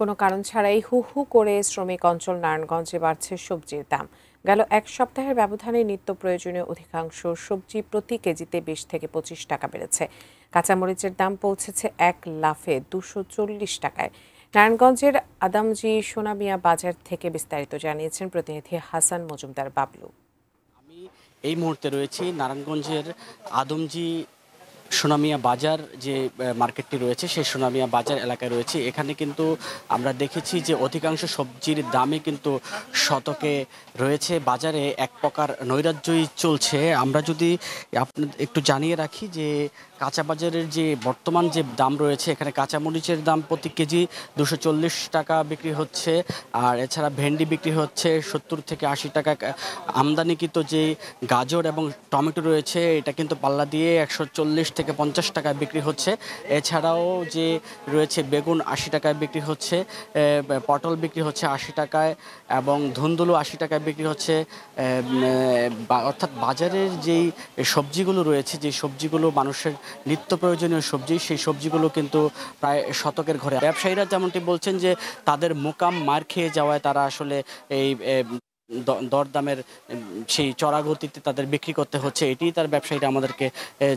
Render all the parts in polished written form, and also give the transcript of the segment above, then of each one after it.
কোনো কারণ ছাড়াই হু হু করে শ্রমিক অঞ্চল নারায়ণগঞ্জে বাড়ছে সবজির দাম। গেল এক সপ্তাহের ব্যবধানে নিত্য প্রয়োজনীয় অধিকাংশ সবজি প্রতি কেজিতে 20 থেকে 25 টাকা বেড়েছে। কাঁচামরিচের দাম পৌঁছেছে এক লাফে 240 টাকায়। নারায়ণগঞ্জের আদমজী সোনামিয়া বাজার থেকে বিস্তারিত জানিয়েছেন প্রতিনিধি হাসান মজুমদার বাবলু। আমি এই মুহূর্তে রয়েছি নারায়ণগঞ্জের আদমজী সোনামিয়া বাজার যে মার্কেটটি রয়েছে সেই সোনামিয়া বাজার এলাকায় রয়েছে। এখানে কিন্তু আমরা দেখেছি যে অধিকাংশ সবজির দামই কিন্তু শতকে রয়েছে। বাজারে এক প্রকার নৈরাজ্যই চলছে। আমরা যদি আপনাদের একটু জানিয়ে রাখি যে কাঁচা বাজারের যে বর্তমান যে দাম রয়েছে, এখানে কাঁচামরিচের দাম প্রতি কেজি 240 টাকা বিক্রি হচ্ছে। আর এছাড়া ভেন্ডি বিক্রি হচ্ছে 70 থেকে 80 টাকা। আমদানিকৃত যে গাজর এবং টমেটো রয়েছে এটা কিন্তু পাল্লা দিয়ে 140 থেকে 50 টাকায় বিক্রি হচ্ছে। এছাড়াও যে রয়েছে বেগুন 80 টাকায় বিক্রি হচ্ছে, পটল বিক্রি হচ্ছে 80 টাকায় এবং ধুন্দুলু 80 টাকায় বিক্রি হচ্ছে। অর্থাৎ বাজারের যেই সবজিগুলো রয়েছে, যে সবজিগুলো মানুষের নিত্য প্রয়োজনীয় সবজি, সেই সবজিগুলো কিন্তু প্রায় শতকের ঘরে। ব্যবসায়ীরা যেমনটি বলছেন যে তাদের মোকাম মার খেয়ে যাওয়ায় তারা আসলে এই দরদামের সেই চড়া গতিতে তাদের বিক্রি করতে হচ্ছে, এটি তার ব্যবসায়ীরা আমাদেরকে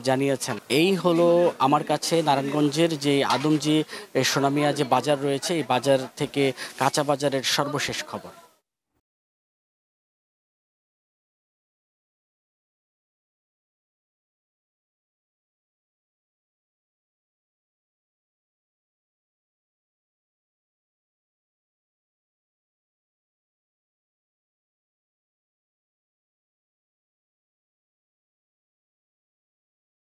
জানিয়েছেন। এই হলো আমার কাছে নারায়ণগঞ্জের যে আদমজী সোনামিয়া যে বাজার রয়েছে, এই বাজার থেকে কাঁচা বাজারের সর্বশেষ খবর।